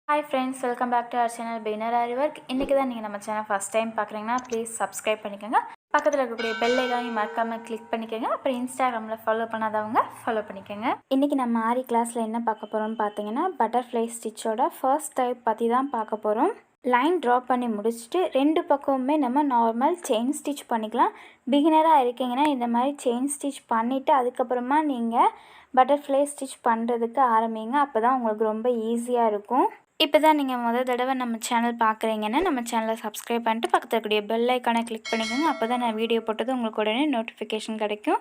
Hi friends, welcome back to our channel Beginner Aari Work. இன்னைக்கு தான் நீங்கள் நம்ம சேனல் ஃபஸ்ட் டைம் பார்க்குறீங்கன்னா ப்ளீஸ் சப்ஸ்கிரைப் பண்ணிக்கோங்க. பக்கத்தில் இருக்கக்கூடிய பெல் ஐக்கானை மறக்காமல் கிளிக் பண்ணிக்கோங்க. அப்புறம் இன்ஸ்டாகிராமில் ஃபாலோ பண்ணாதவங்க ஃபாலோ பண்ணிக்கோங்க. இன்றைக்கி நம்ம ஆரி கிளாஸில் என்ன பார்க்க போகிறோம்னு பார்த்தீங்கன்னா பட்டர்ஃப்ளை ஸ்டிச்சோட ஃபர்ஸ்ட் டைப் பற்றி தான் பார்க்க போகிறோம். லைன் ட்ரா பண்ணி முடிச்சுட்டு ரெண்டு பக்கமுமே நம்ம நார்மல் செயின் ஸ்டிச் பண்ணிக்கலாம். பிகினராக இருக்கீங்கன்னா இந்த மாதிரி செயின் ஸ்டிச் பண்ணிவிட்டு அதுக்கப்புறமா நீங்கள் பட்டர்ஃப்ளை ஸ்டிச் பண்ணுறதுக்கு ஆரம்பிங்க. அப்போ தான் உங்களுக்கு ரொம்ப ஈஸியாக இருக்கும். இப்போ தான் நீங்கள் முதல் தடவை நம்ம சேனல் பார்க்குறீங்கன்னா நம்ம சேனலை சப்ஸ்கிரைப் பண்ணிட்டு பக்கத்தில் இருக்கக்கூடிய பெல் ஐக்கானை கிளிக் பண்ணிக்கோங்க. அப்போ தான் நான் வீடியோ போட்டது உங்களுக்கு உடனே நோட்டிஃபிகேஷன் கிடைக்கும்.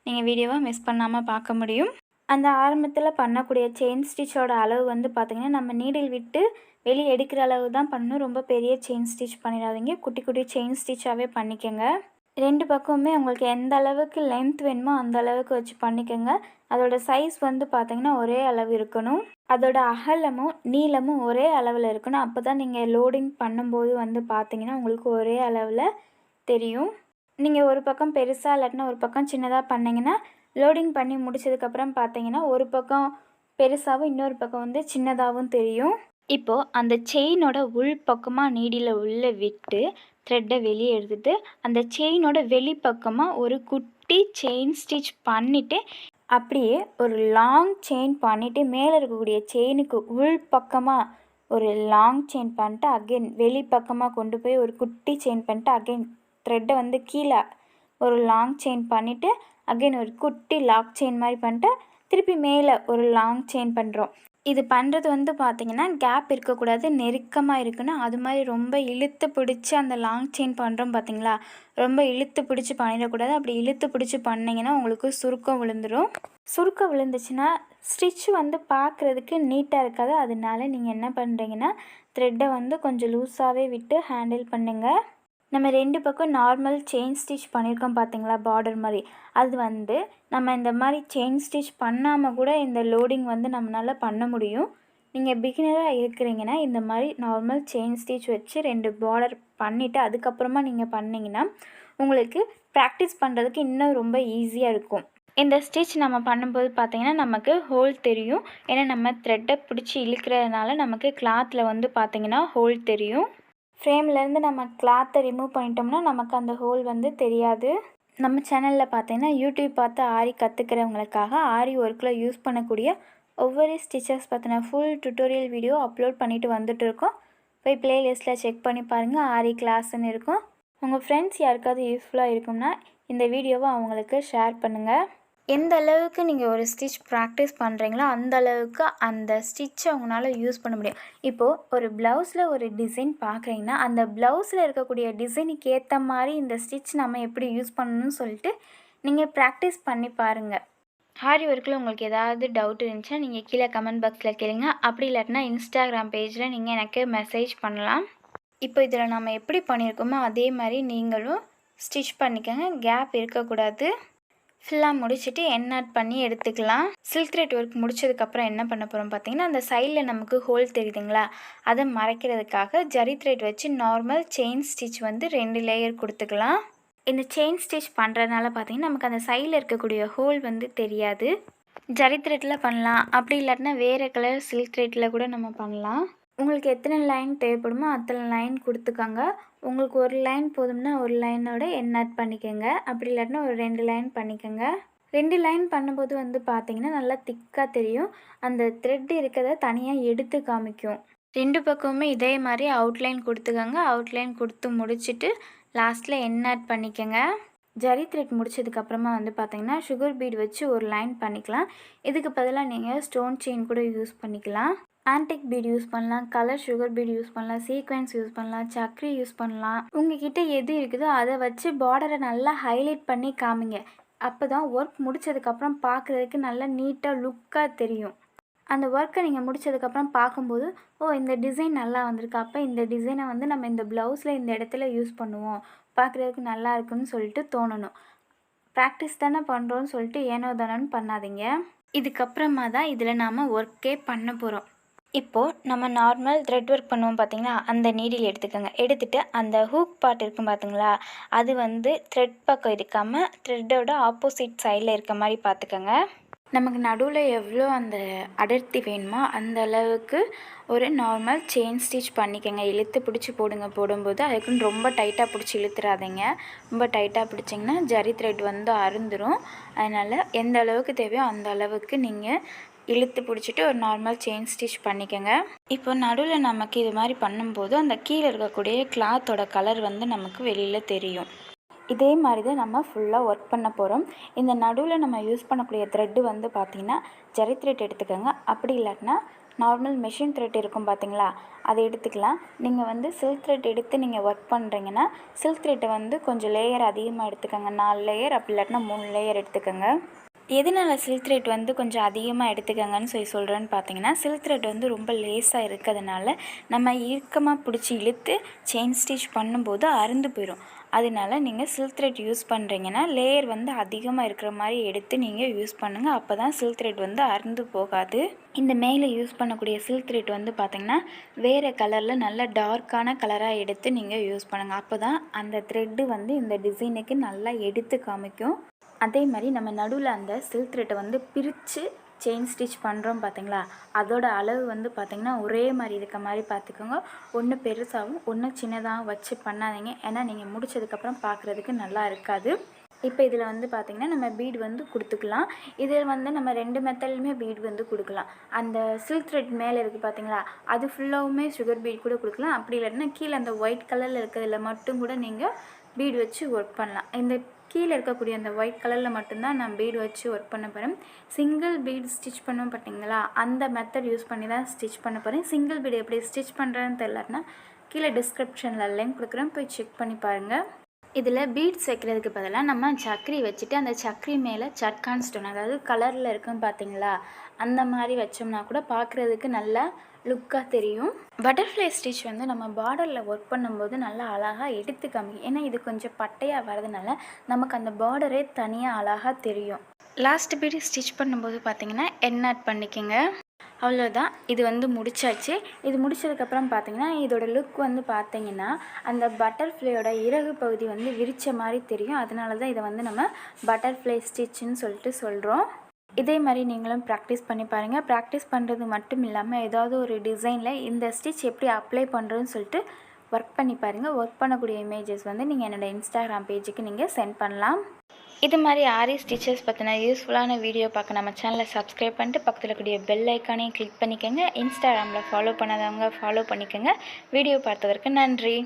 நீங்கள் வீடியோவை மிஸ் பண்ணாமல் பார்க்க முடியும். அந்த ஆரம்பத்தில் பண்ணக்கூடிய செயின் ஸ்டிச்சோட அளவு வந்து பார்த்திங்கன்னா நம்ம நீடில் விட்டு வெளியே எடுக்கிற அளவு தான் பண்ணணும். ரொம்ப பெரிய செயின் ஸ்டிச் பண்ணிடாதீங்க. குட்டி குட்டி செயின் ஸ்டிச்சாகவே பண்ணிக்கோங்க. ரெண்டு பக்கமுமே உங்களுக்கு எந்த அளவுக்கு லென்த் வேணுமோ அந்த அளவுக்கு வச்சு பண்ணிக்கோங்க. அதோட சைஸ் வந்து பார்த்திங்கன்னா ஒரே அளவு இருக்கணும். அதோட அகலமும் நீளமும் ஒரே அளவில் இருக்கணும். அப்போ தான் நீங்கள் லோடிங் பண்ணும்போது வந்து பார்த்திங்கன்னா உங்களுக்கு ஒரே அளவில் தெரியும். நீங்கள் ஒரு பக்கம் பெருசாக இல்லாட்டினா ஒரு பக்கம் சின்னதாக பண்ணிங்கன்னா லோடிங் பண்ணி முடிச்சதுக்கப்புறம் பார்த்தீங்கன்னா ஒரு பக்கம் பெருசாகவும் இன்னொரு பக்கம் வந்து சின்னதாகவும் தெரியும். இப்போது அந்த செயினோட உள் பக்கமாக நீடியில் உள்ளே விட்டு த்ரெட்டை வெளியே எடுத்துகிட்டு அந்த செயினோட வெளிப்பக்கமாக ஒரு குட்டி செயின் ஸ்டிச் பண்ணிவிட்டு அப்படியே ஒரு லாங் செயின் பண்ணிவிட்டு மேலே இருக்கக்கூடிய செயினுக்கு உள் பக்கமாக ஒரு லாங் செயின் பண்ணிட்டு அகெயின் வெளிப்பக்கமாக கொண்டு போய் ஒரு குட்டி செயின் பண்ணிட்டு அகெயின் த்ரெட்டை வந்து கீழே ஒரு லாங் செயின் பண்ணிவிட்டு அகெயின் ஒரு குட்டி லாக் செயின் மாதிரி பண்ணிட்டு திருப்பி மேலே ஒரு லாங் செயின் பண்ணுறோம். இது பண்ணுறது வந்து பார்த்திங்கன்னா கேப் இருக்கக்கூடாது, நெருக்கமாக இருக்கணும். அது மாதிரி ரொம்ப இழுத்து பிடிச்சி அந்த லாங் செயின் பண்ணுறோம் பார்த்திங்களா, ரொம்ப இழுத்து பிடிச்சி பண்ணிடக்கூடாது. அப்படி இழுத்து பிடிச்சி பண்ணிங்கன்னா உங்களுக்கு சுருக்கம் விழுந்துடும். சுருக்கம் விழுந்துச்சுன்னா ஸ்டிச் வந்து பார்க்குறதுக்கு நீட்டாக இருக்காது. அதனால நீங்கள் என்ன பண்ணுறீங்கன்னா த்ரெட்டை வந்து கொஞ்சம் லூஸாகவே விட்டு ஹேண்டில் பண்ணுங்கள். நம்ம ரெண்டு பக்கம் நார்மல் செயின் ஸ்டிச் பண்ணியிருக்கோம் பார்த்திங்களா, பார்டர் மாதிரி. அது வந்து நம்ம இந்த மாதிரி செயின் ஸ்டிச் பண்ணாமல் கூட இந்த லோடிங் வந்து நம்மளால் பண்ண முடியும். நீங்கள் பிகினராக இருக்கிறீங்கன்னா இந்த மாதிரி நார்மல் செயின் ஸ்டிச் வச்சு ரெண்டு பார்டர் பண்ணிவிட்டு அதுக்கப்புறமா நீங்கள் பண்ணிங்கன்னா உங்களுக்கு ப்ராக்டிஸ் பண்ணுறதுக்கு இன்னும் ரொம்ப ஈஸியாக இருக்கும். இந்த ஸ்டிச் நம்ம பண்ணும்போது பார்த்திங்கன்னா நமக்கு ஹோல் தெரியும். ஏன்னா நம்ம த்ரெட்டை பிடிச்சி இழுக்கிறதுனால நமக்கு கிளாத்தில் வந்து பார்த்திங்கன்னா ஹோல் தெரியும். ஃப்ரேம்லேருந்து நம்ம கிளாத்தை ரிமூவ் பண்ணிட்டோம்னா நமக்கு அந்த ஹோல் வந்து தெரியாது. நம்ம சேனலில் பார்த்தீங்கன்னா யூடியூப் பார்த்து ஆரி கற்றுக்கிறவங்களுக்காக ஆரி ஒர்க்கில் யூஸ் பண்ணக்கூடிய ஒவ்வொரு ஸ்டிச்சஸ் பற்றின ஃபுல் டுட்டோரியல் வீடியோ அப்லோட் பண்ணிவிட்டு வந்துட்டுருக்கோம். போய் ப்ளேலிஸ்ட்டில் செக் பண்ணி பாருங்கள், ஆரி கிளாஸ்ன்னு இருக்கும். உங்கள் ஃப்ரெண்ட்ஸ் யாருக்காவது யூஸ்ஃபுல்லாக இருக்கும்னா இந்த வீடியோவை அவங்களுக்கு ஷேர் பண்ணுங்கள். எந்த அளவுக்கு நீங்கள் ஒரு ஸ்டிச் ப்ராக்டிஸ் பண்ணுறீங்களோ அந்த அளவுக்கு அந்த ஸ்டிச்சை உங்களால் யூஸ் பண்ண முடியும். இப்போது ஒரு ப்ளவுஸில் ஒரு டிசைன் பார்க்குறீங்கன்னா அந்த ப்ளவுஸில் இருக்கக்கூடிய டிசைனுக்கு ஏற்ற மாதிரி இந்த ஸ்டிச் நம்ம எப்படி யூஸ் பண்ணணும்னு சொல்லிட்டு நீங்கள் ப்ராக்டிஸ் பண்ணி பாருங்கள். ஆரி ஒர்க்கில் உங்களுக்கு ஏதாவது டவுட் இருந்துச்சுன்னா நீங்கள் கீழே கமெண்ட் பாக்ஸில் கேளுங்க. அப்படி இல்லாட்டினா இன்ஸ்டாகிராம் பேஜில் நீங்கள் எனக்கு மெசேஜ் பண்ணலாம். இப்போ இதில் நம்ம எப்படி பண்ணியிருக்கோமோ அதே மாதிரி நீங்களும் ஸ்டிச் பண்ணிக்கோங்க. கேப் இருக்கக்கூடாது. ஃபுல்லாக முடிச்சுட்டு எண்ணாட் பண்ணி எடுத்துக்கலாம். சில்க் த்ரெட் ஒர்க் முடிச்சதுக்கப்புறம் என்ன பண்ண போகிறோம் பார்த்திங்கன்னா அந்த சைடில் நமக்கு ஹோல் தெரியுதுங்களா, அதை மறைக்கிறதுக்காக ஜரி த்ரெட் வச்சு நார்மல் செயின் ஸ்டிச் வந்து 2 லேயர் கொடுத்துக்கலாம். இந்த செயின் ஸ்டிச் பண்ணுறதுனால பார்த்திங்கன்னா நமக்கு அந்த சைடில் இருக்கக்கூடிய ஹோல் வந்து தெரியாது. ஜரி த்ரெட்டில் பண்ணலாம், அப்படி இல்லாட்டினா வேறு கலர் சில்க் த்ரெட்டில் கூட நம்ம பண்ணலாம். உங்களுக்கு எத்தனை லைன் தேவைப்படுமோ அத்தனை லைன் கொடுத்துக்கோங்க. உங்களுக்கு ஒரு லைன் போதும்னா ஒரு லைனோட எண்ணாட் பண்ணிக்கோங்க. அப்படி இல்லாட்டினா ஒரு 2 லைன் பண்ணிக்கோங்க. 2 லைன் பண்ணும்போது வந்து பார்த்திங்கன்னா நல்லா திக்காக தெரியும். அந்த த்ரெட் இருக்கிறத தனியாக எடுத்து காமிக்கும். ரெண்டு பக்கமுமே இதே மாதிரி அவுட்லைன் கொடுத்துக்கோங்க. அவுட்லைன் கொடுத்து முடிச்சுட்டு லாஸ்ட்டில் எண்ணாட் பண்ணிக்கோங்க. ஜரி த்ரெட் முடிச்சதுக்கப்புறமா வந்து பார்த்திங்கன்னா சுகர் பீட் வச்சு ஒரு லைன் பண்ணிக்கலாம். இதுக்கு பதிலாக நீங்கள் ஸ்டோன் செயின் கூட யூஸ் பண்ணிக்கலாம். ஆன்டிக் பீட் யூஸ் பண்ணலாம், கலர் சுகர் பீட் யூஸ் பண்ணலாம், சீக்வென்ஸ் யூஸ் பண்ணலாம், சக்கரி யூஸ் பண்ணலாம். உங்ககிட்ட எது இருக்குதோ அதை வச்சு பார்டரை நல்லா ஹைலைட் பண்ணி காமிங்க. அப்போ தான் ஒர்க் முடித்ததுக்கப்புறம் பார்க்குறதுக்கு நல்லா நீட்டாக லுக்காக தெரியும். அந்த ஒர்க்கை நீங்கள் முடித்ததுக்கப்புறம் பார்க்கும்போது இந்த டிசைன் நல்லா வந்திருக்கு, அப்போ இந்த டிசைனை வந்து நம்ம இந்த ப்ளவுஸில் இந்த இடத்துல யூஸ் பண்ணுவோம், பார்க்குறதுக்கு நல்லா இருக்குன்னு சொல்லிட்டு தோணணும். ப்ராக்டிஸ் தானே பண்ணுறோன்னு சொல்லிட்டு ஏனோ தானோன்னு பண்ணாதீங்க. இதுக்கப்புறமா தான் இதில் நாம் ஒர்க்கே பண்ண போகிறோம். இப்போது நம்ம நார்மல் த்ரெட் ஒர்க் பண்ணுவோம் பார்த்திங்களா, அந்த நீடில் எடுத்துக்கோங்க. எடுத்துகிட்டு அந்த ஹூக் பார்ட் இருக்கும் பார்த்திங்களா, அது வந்து த்ரெட் பக்கம் இருக்காமல் த்ரெட்டோட ஆப்போசிட் சைடில் இருக்க மாதிரி பார்த்துக்கோங்க. நமக்கு நடுவில் எவ்வளோ அந்த அடர்த்தி வேணுமோ அந்த அளவுக்கு ஒரு நார்மல் செயின் ஸ்டிச் பண்ணிக்கோங்க. இழுத்து பிடிச்சி போடும்போது அதுக்குன்னு ரொம்ப டைட்டாக பிடிச்சி இழுத்துறாதீங்க. ரொம்ப டைட்டாக பிடிச்சிங்கன்னா ஜரி த்ரெட் வந்து அறுந்துடும். அதனால் எந்த அளவுக்கு தேவையோ அந்த அளவுக்கு நீங்கள் இழுத்து பிடிச்சிட்டு ஒரு நார்மல் செயின் ஸ்டிச் பண்ணிக்கோங்க. இப்போ நடுவில் நமக்கு இது மாதிரி பண்ணும்போது அந்த கீழே இருக்கக்கூடிய கிளாத்தோட கலர் வந்து நமக்கு வெளியில் தெரியும். இதே மாதிரி தான் நம்ம ஃபுல்லாக ஒர்க் பண்ண போகிறோம். இந்த நடுவில் நம்ம யூஸ் பண்ணக்கூடிய த்ரெட்டு வந்து பார்த்திங்கன்னா ஜரி த்ரெட் எடுத்துக்கோங்க. அப்படி இல்லாட்டினா நார்மல் மெஷின் த்ரெட் இருக்கும் பார்த்திங்களா, அதை எடுத்துக்கலாம். நீங்கள் வந்து சில்க் த்ரெட் எடுத்து நீங்கள் ஒர்க் பண்ணுறீங்கன்னா சில்க் த்ரெட்டை வந்து கொஞ்சம் லேயர் அதிகமாக எடுத்துக்கோங்க. 4 லேயர் அப்படி இல்லாட்டினா 3 லேயர் எடுத்துக்கோங்க. எதனால் சில்க் த்ரெட் வந்து கொஞ்சம் அதிகமாக எடுத்துக்கோங்கன்னு சொல்கிறேன்னு பார்த்தீங்கன்னா, சில்க் த்ரெட் வந்து ரொம்ப லேஸாக இருக்கிறதுனால நம்ம இறுக்கமாக பிடிச்சி இழுத்து செயின் ஸ்டிச் பண்ணும்போது அறுந்து போயிடும். அதனால நீங்கள் சில்க் த்ரெட் யூஸ் பண்ணுறீங்கன்னா லேயர் வந்து அதிகமாக இருக்கிற மாதிரி எடுத்து நீங்கள் யூஸ் பண்ணுங்கள். அப்போ தான் சில்க் த்ரெட் வந்து அறுந்து போகாது. இந்த மேலே யூஸ் பண்ணக்கூடிய சில்க் த்ரெட் வந்து பார்த்திங்கன்னா வேறு கலரில் நல்ல டார்க்கான கலராக எடுத்து நீங்கள் யூஸ் பண்ணுங்கள். அப்போ தான் அந்த த்ரெட்டு வந்து இந்த டிசைனுக்கு நல்லா எடுத்து காமிக்கும். அதே மாதிரி நம்ம நடுவில் அந்த சில்க் த்ரெட்டை வந்து பிரித்து செயின் ஸ்டிச் பண்ணுறோம் பார்த்திங்களா, அதோட அளவு வந்து பார்த்திங்கன்னா ஒரே மாதிரி இருக்க மாதிரி பார்த்துக்கோங்க. ஒன்று பெருசாகவும் ஒன்று சின்னதாகவும் வச்சு பண்ணாதீங்க. ஏன்னா நீங்கள் முடித்ததுக்கப்புறம் பார்க்குறதுக்கு நல்லா இருக்காது. இப்போ இதில் வந்து பார்த்திங்கன்னா நம்ம பீட் வந்து கொடுத்துக்கலாம். இதில் வந்து நம்ம 2 மெத்தட்லையுமே பீட் வந்து கொடுக்கலாம். அந்த சில்க் த்ரெட் மேலே இருக்குது பார்த்திங்களா, அது ஃபுல்லாகவுமே சுகர் பீட் கூட கொடுக்கலாம். அப்படி இல்லைன்னா கீழே அந்த ஒயிட் கலரில் இருக்கிறதுல மட்டும் கூட நீங்கள் பீட் வச்சு ஒர்க் பண்ணலாம். இந்த கீழே இருக்கக்கூடிய அந்த ஒயிட் கலரில் மட்டும்தான் நான் பீட் வச்சு ஒர்க் பண்ண போகிறேன். சிங்கிள் பீட் ஸ்டிச் பண்ணுவோம் பார்த்தீங்களா, அந்த மெத்தட் யூஸ் பண்ணி தான் ஸ்டிச் பண்ண போகிறேன். சிங்கிள் பீட் எப்படி ஸ்டிச் பண்ணுறேன்னு தெரியலன்னா கீழே டிஸ்கிரிப்ஷனில் லிங்க் கொடுக்குறேன், போய் செக் பண்ணி பாருங்கள். இதில் பீட்ஸ் வைக்கிறதுக்கு பதிலாக நம்ம சக்கரி வச்சுட்டு அந்த சக்கரி மேலே சர்க்கான் ஸ்டோன், அதாவது கலரில் இருக்குன்னு பார்த்தீங்களா, அந்த மாதிரி வச்சோம்னா கூட பார்க்குறதுக்கு நல்லா லுக்காக தெரியும். பட்டர்ஃப்ளை ஸ்டிச் வந்து நம்ம பார்டரில் ஒர்க் பண்ணும்போது நல்லா அழகாக எடுத்து காமிக்கும். ஏன்னா இது கொஞ்சம் பட்டையாக வரதுனால நமக்கு அந்த பார்டரே தனியாக அழகாக தெரியும். லாஸ்ட் பீட் ஸ்டிச் பண்ணும்போது பார்த்திங்கன்னா எண்ணெய் ஆட் பண்ணிக்கோங்க. அவ்வளோதான், இது வந்து முடிச்சாச்சு. இது முடிச்சதுக்கப்புறம் பார்த்திங்கன்னா இதோட லுக் வந்து பார்த்திங்கன்னா அந்த பட்டர்ஃப்ளையோட இறகு பகுதி வந்து விரித்த மாதிரி தெரியும். அதனால தான் இதை வந்து நம்ம பட்டர்ஃப்ளை ஸ்டிச்சுன்னு சொல்லிட்டு சொல்கிறோம். இதே மாதிரி நீங்களும் ப்ராக்டிஸ் பண்ணி பாருங்கள். ப்ராக்டிஸ் பண்ணுறது மட்டும் இல்லாமல் ஏதாவது ஒரு டிசைனில் இந்த ஸ்டிச் எப்படி அப்ளை பண்ணுறதுன்னு சொல்லிட்டு ஒர்க் பண்ணி பாருங்கள். ஒர்க் பண்ணக்கூடிய இமேஜஸ் வந்து நீங்கள் என்னோடய இன்ஸ்டாகிராம் பேஜுக்கு நீங்கள் சென்ட் பண்ணலாம். இது மாதிரி ஆரி ஸ்டிச்சஸ் பற்றின யூஸ்ஃபுல்லான வீடியோ பார்க்க நம்ம சேனலை சப்ஸ்கிரைப் பண்ணிட்டு பக்கத்தில் கூடிய பெல் ஐக்கானையும் கிளிக் பண்ணிக்கோங்க. இன்ஸ்டாகிராமில் ஃபாலோ பண்ணாதவங்க ஃபாலோ பண்ணிக்கோங்க. வீடியோ பார்த்ததற்கு நன்றி.